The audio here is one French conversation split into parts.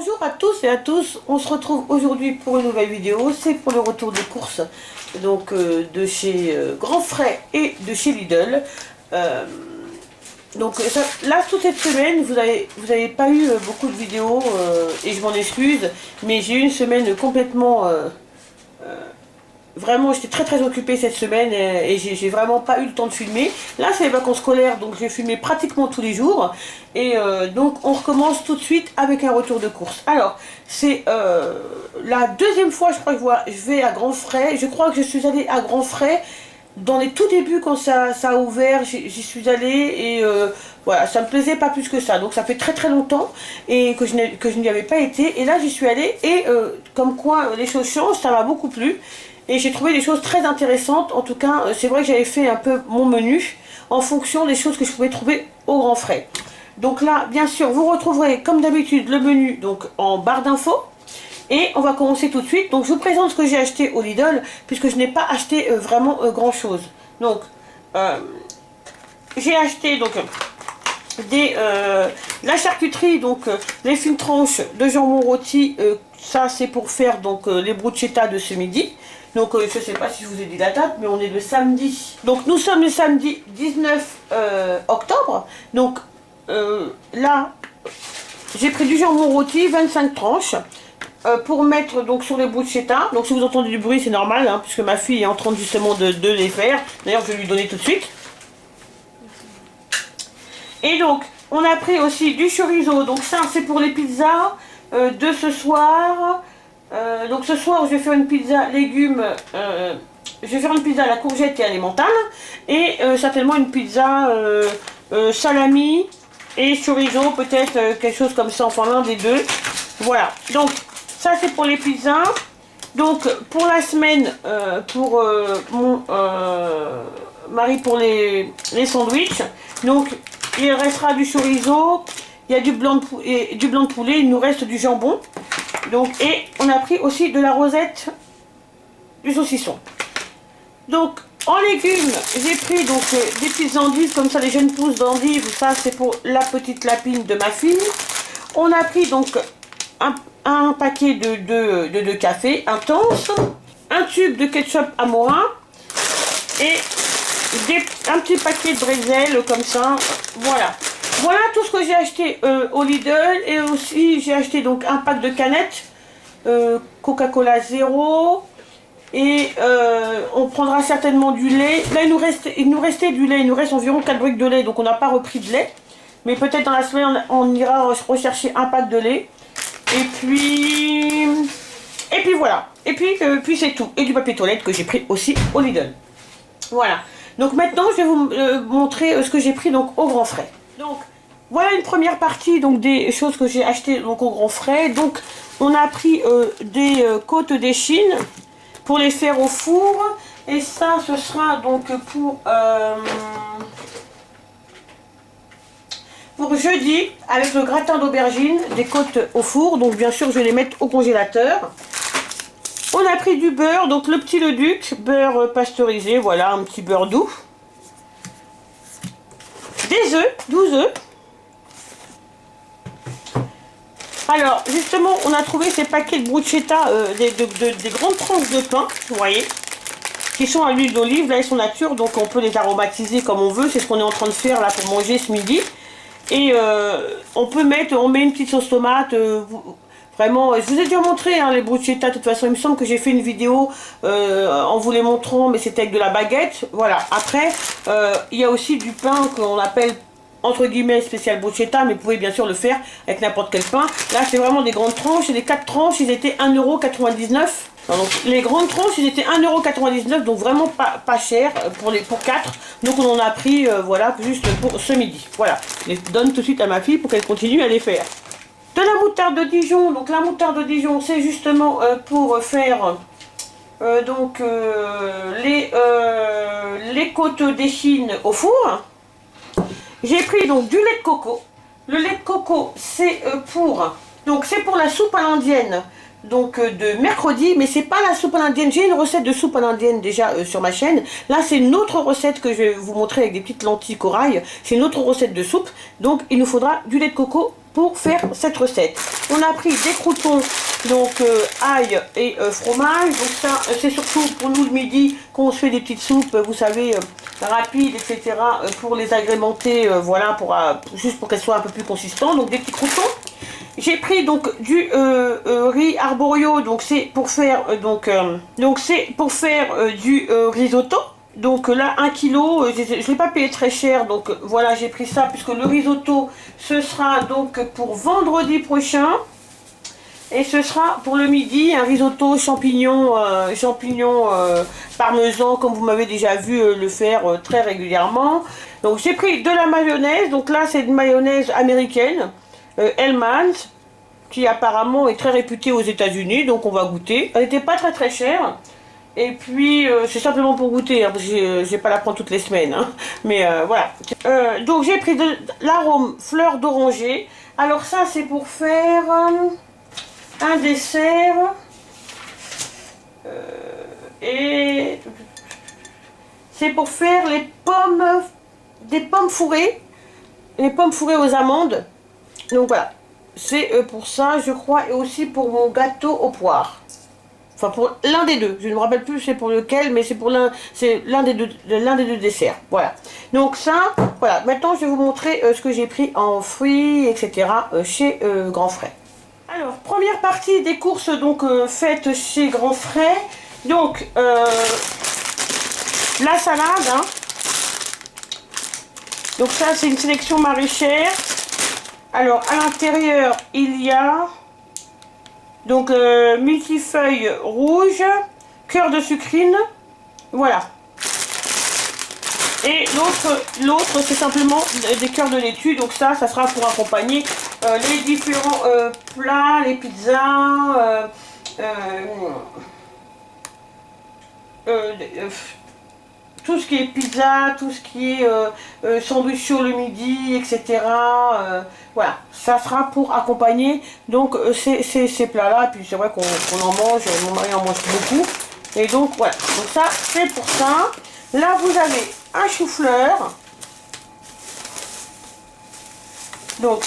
Bonjour à tous et à tous, on se retrouve aujourd'hui pour une nouvelle vidéo, c'est pour le retour des courses donc de chez Grand Frais et de chez Lidl. Là toute cette semaine vous avez pas eu beaucoup de vidéos et je m'en excuse, mais j'ai eu une semaine complètement vraiment, j'étais très occupée cette semaine et j'ai vraiment pas eu le temps de filmer. Là, c'est les vacances scolaires, donc j'ai filmé pratiquement tous les jours. Et donc, on recommence tout de suite avec un retour de course. Alors, c'est la deuxième fois, je crois que je vais à Grand Frais. Je crois que je suis allée à Grand Frais dans les tout débuts quand ça a ouvert. J'y suis allée et voilà, ça me plaisait pas plus que ça. Donc, ça fait très longtemps et que je n'y avais pas été. Et là, j'y suis allée et comme quoi les choses changent, ça m'a beaucoup plu. Et j'ai trouvé des choses très intéressantes. En tout cas, c'est vrai que j'avais fait un peu mon menu en fonction des choses que je pouvais trouver au Grand Frais. Donc là, bien sûr, vous retrouverez comme d'habitude le menu donc en barre d'infos. Et on va commencer tout de suite. Donc je vous présente ce que j'ai acheté au Lidl, puisque je n'ai pas acheté vraiment grand chose. Donc j'ai acheté donc la charcuterie, donc les fines tranches de jambon rôti. Ça c'est pour faire donc les bruschetta de ce midi. Donc je ne sais pas si je vous ai dit la date, mais on est le samedi. Donc nous sommes le samedi 19 octobre. Donc là, j'ai pris du jambon rôti, 25 tranches, pour mettre donc sur les bruschetta. Donc si vous entendez du bruit, c'est normal, hein, puisque ma fille est en train justement de les faire. D'ailleurs, je vais lui donner tout de suite. Et donc, on a pris aussi du chorizo. Donc ça, c'est pour les pizzas de ce soir. Donc ce soir je vais faire une pizza légumes, je vais faire une pizza à la courgette et à l'emmental et certainement une pizza salami et chorizo, peut-être quelque chose comme ça, enfin l'un des deux. Voilà, donc ça c'est pour les pizzas. Donc pour la semaine, pour mon mari, pour les sandwichs, donc il restera du chorizo, il y a du blanc de poulet, il nous reste du jambon. Donc, et on a pris aussi de la rosette, du saucisson. Donc en légumes, j'ai pris donc des petites endives, comme ça, les jeunes pousses d'endives. Ça c'est pour la petite lapine de ma fille. On a pris donc un paquet de café intense, un tube de ketchup Amora et un petit paquet de bretzel comme ça. Voilà tout ce que j'ai acheté au Lidl. Et aussi j'ai acheté donc un pack de canettes Coca-Cola zéro. Et on prendra certainement du lait. Là il nous restait du lait, il nous reste environ 4 briques de lait. Donc on n'a pas repris de lait. Mais peut-être dans la semaine on ira rechercher un pack de lait. Et puis voilà. Et puis c'est tout. Et du papier toilette que j'ai pris aussi au Lidl. Voilà. Donc maintenant je vais vous montrer ce que j'ai pris donc au Grand Frais. Donc voilà une première partie donc des choses que j'ai achetées donc au Grand Frais. Donc on a pris des côtes d'échine pour les faire au four. Et ça ce sera donc pour jeudi avec le gratin d'aubergine, des côtes au four. Donc bien sûr je vais les mettre au congélateur. On a pris du beurre, donc le petit Leduc, beurre pasteurisé, voilà, un petit beurre doux. Des œufs, 12 œufs. Alors, justement, on a trouvé ces paquets de bruschetta, des grandes tranches de pain, vous voyez, qui sont à l'huile d'olive. Là, ils sont nature, donc on peut les aromatiser comme on veut. C'est ce qu'on est en train de faire là pour manger ce midi. Et on met une petite sauce tomate. Vraiment, je vous ai déjà montré hein, les bruschetta. De toute façon, il me semble que j'ai fait une vidéo en vous les montrant, mais c'était avec de la baguette. Voilà. Après, il y a aussi du pain qu'on appelle entre guillemets spécial bruschetta, mais vous pouvez bien sûr le faire avec n'importe quel pain. Là, c'est vraiment des grandes tranches. Et les 4 tranches, ils étaient 1,99 €. Donc, les grandes tranches, ils étaient 1,99 €, donc vraiment pas cher pour 4. Donc, on en a pris, voilà, juste pour ce midi. Voilà. Je les donne tout de suite à ma fille pour qu'elle continue à les faire. De la moutarde de Dijon. Donc, la moutarde de Dijon, c'est justement pour faire les côtes d'échine au four. J'ai pris donc du lait de coco. Le lait de coco, c'est pour la soupe à l'indienne donc de mercredi, mais c'est pas la soupe à l'indienne. J'ai une recette de soupe à l'indienne déjà sur ma chaîne. Là, c'est une autre recette que je vais vous montrer avec des petites lentilles corail. C'est une autre recette de soupe. Donc, il nous faudra du lait de coco pour faire cette recette. On a pris des croûtons, donc ail et fromage. Donc ça, c'est surtout pour nous le midi, quand on se fait des petites soupes, vous savez, rapides, etc. Pour les agrémenter, voilà, juste pour qu'elles soient un peu plus consistantes. Donc des petits croûtons. J'ai pris donc du riz arborio, donc c'est pour faire du risotto. Donc là 1 kg, je ne l'ai pas payé très cher, donc voilà, j'ai pris ça puisque le risotto ce sera donc pour vendredi prochain. Et ce sera pour le midi un risotto champignons parmesan, comme vous m'avez déjà vu le faire très régulièrement. Donc j'ai pris de la mayonnaise, donc là c'est une mayonnaise américaine, Hellmann's, qui apparemment est très réputée aux États-Unis, donc on va goûter. Elle n'était pas très chère. Et puis c'est simplement pour goûter, hein, parce que je vais pas la prendre toutes les semaines, hein. Mais voilà. Donc j'ai pris de l'arôme fleur d'oranger. Alors ça c'est pour faire un dessert et c'est pour faire des pommes fourrées, les pommes fourrées aux amandes. Donc voilà, c'est pour ça je crois, et aussi pour mon gâteau aux poires. Enfin pour l'un des deux, je ne me rappelle plus c'est pour lequel, mais c'est pour l'un des deux desserts. Voilà. Donc ça, voilà. Maintenant je vais vous montrer ce que j'ai pris en fruits, etc. Chez Grand Frais. Alors première partie des courses donc faites chez Grand Frais. Donc la salade. Hein. Donc ça c'est une sélection maraîchère. Alors à l'intérieur il y a donc multifeuille rouge, cœur de sucrine, voilà. Et l'autre c'est simplement des cœurs de laitue, donc ça sera pour accompagner les différents plats, les pizzas, tout ce qui est pizza, tout ce qui est sandwich sur le midi, etc. Voilà, ça sera pour accompagner donc ces plats-là. Et puis c'est vrai qu'on en mange, mon mari en mange beaucoup. Et donc voilà, donc ça c'est pour ça. Là vous avez un chou-fleur. Donc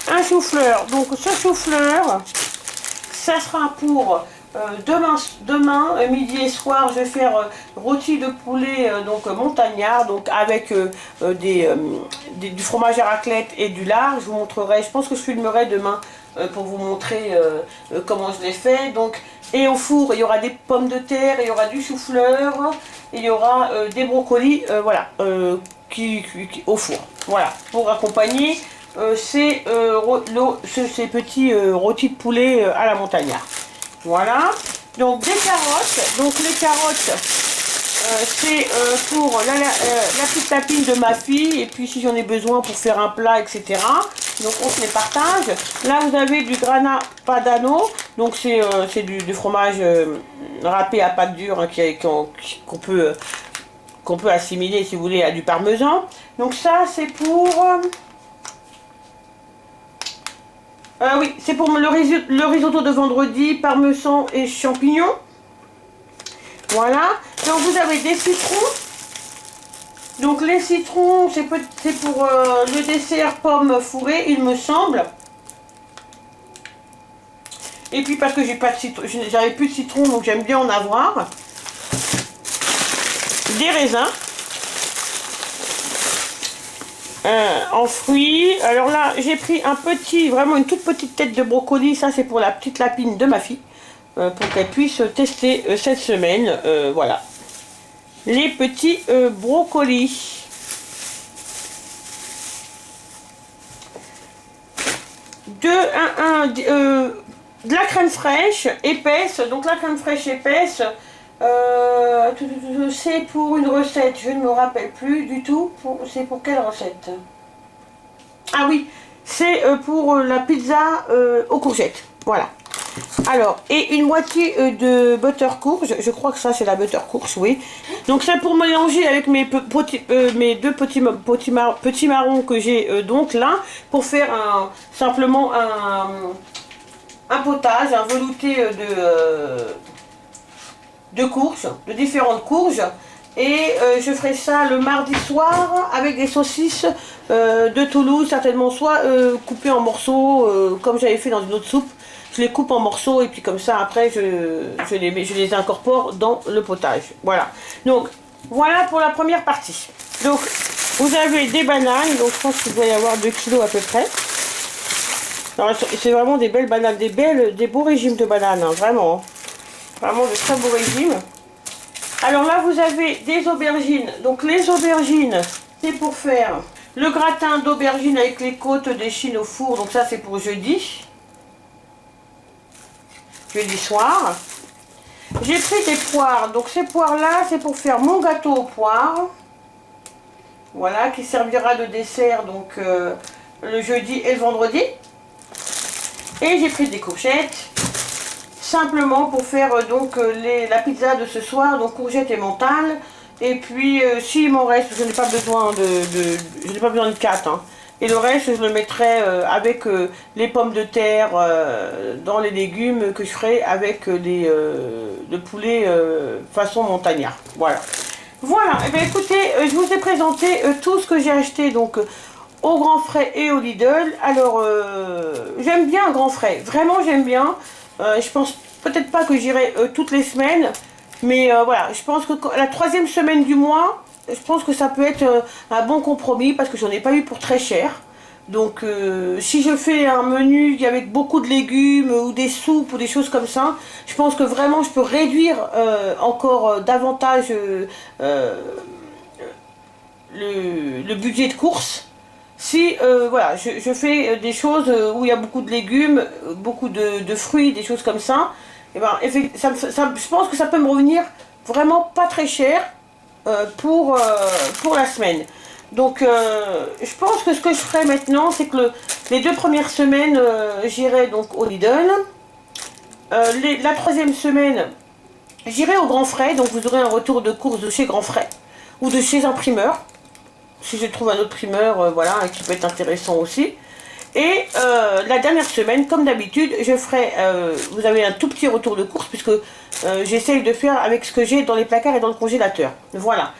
un chou-fleur. Donc ce chou-fleur, ça sera pour demain midi et soir. Je vais faire rôti de poulet donc montagnard, donc avec du fromage à raclette et du lard. Je vous montrerai, je pense que je filmerai demain pour vous montrer comment je l'ai fait. Donc, et au four il y aura des pommes de terre, il y aura du chou-fleur, il y aura des brocolis, voilà, au four, voilà, pour accompagner ces petits rôtis de poulet à la montagnard. Voilà, donc des carottes. Donc les carottes, c'est pour la petite tapine de ma fille, et puis si j'en ai besoin pour faire un plat, etc. Donc on se les partage. Là vous avez du grana padano, donc c'est du fromage râpé à pâte dure, hein, qu'on peut assimiler si vous voulez à du parmesan. Donc ça c'est pour... oui, c'est pour le risotto de vendredi, parmesan et champignons. Voilà. Donc vous avez des citrons. Donc les citrons, c'est pour le dessert pommes fourrées, il me semble. Et puis parce que j'avais plus de citron, donc j'aime bien en avoir. Des raisins. En fruits. Alors là j'ai pris vraiment une toute petite tête de brocoli. Ça c'est pour la petite lapine de ma fille, pour qu'elle puisse tester cette semaine. Voilà, les petits brocolis. De la crème fraîche épaisse. Donc la crème fraîche épaisse, c'est pour une recette, je ne me rappelle plus du tout. C'est pour quelle recette? Ah oui, c'est pour la pizza aux courgettes. Voilà. Alors, et une moitié de butter courge. Je crois que ça c'est la butter courge, oui. Donc c'est pour mélanger avec mes deux petits marrons que j'ai donc là, pour faire simplement un potage, un velouté de courges, de différentes courges. Et je ferai ça le mardi soir avec des saucisses de Toulouse, certainement, soit coupées en morceaux, comme j'avais fait dans une autre soupe. Je les coupe en morceaux et puis comme ça, après, je les incorpore dans le potage. Voilà. Donc, voilà pour la première partie. Donc, vous avez des bananes. Donc, je pense qu'il doit y avoir 2 kilos à peu près. C'est vraiment des belles bananes, des beaux régimes de bananes, hein, vraiment. Vraiment de très beaux régimes. Alors là, vous avez des aubergines. Donc les aubergines, c'est pour faire le gratin d'aubergines avec les côtes d'échine au four. Donc ça, c'est pour jeudi. Jeudi soir. J'ai pris des poires. Donc ces poires-là, c'est pour faire mon gâteau aux poires. Voilà, qui servira de dessert donc le jeudi et le vendredi. Et j'ai pris des courgettes. Simplement pour faire donc la pizza de ce soir, donc courgettes et mentale. Et puis s'il m'en reste, je n'ai pas besoin de 4. Hein. Et le reste, je le mettrai avec les pommes de terre dans les légumes que je ferai avec le poulet façon montagnard. Voilà. Voilà. Et bien écoutez, je vous ai présenté tout ce que j'ai acheté donc au Grand Frais et au Lidl. Alors j'aime bien Grand Frais, vraiment j'aime bien. Je pense peut-être pas que j'irai toutes les semaines, mais voilà, je pense que la 3e semaine du mois, je pense que ça peut être un bon compromis parce que j'en ai pas eu pour très cher. Donc si je fais un menu avec beaucoup de légumes ou des soupes ou des choses comme ça, je pense que vraiment je peux réduire encore davantage le budget de course. Si voilà, je fais des choses où il y a beaucoup de légumes, beaucoup de fruits, des choses comme ça, et ben, je pense que ça peut me revenir vraiment pas très cher pour la semaine. Donc je pense que ce que je ferai maintenant, c'est que les 2 premières semaines, j'irai donc au Lidl. La 3e semaine, j'irai au Grand Frais, donc vous aurez un retour de course de chez Grand Frais ou de chez un primeur. Si je trouve un autre primeur, voilà, qui peut être intéressant aussi. Et la dernière semaine, comme d'habitude, je ferai, vous avez un tout petit retour de course, puisque j'essaye de faire avec ce que j'ai dans les placards et dans le congélateur. Voilà.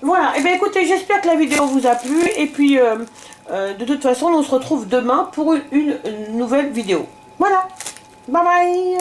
Voilà, et bien écoutez, j'espère que la vidéo vous a plu, et puis de toute façon, on se retrouve demain pour une nouvelle vidéo. Voilà, bye bye.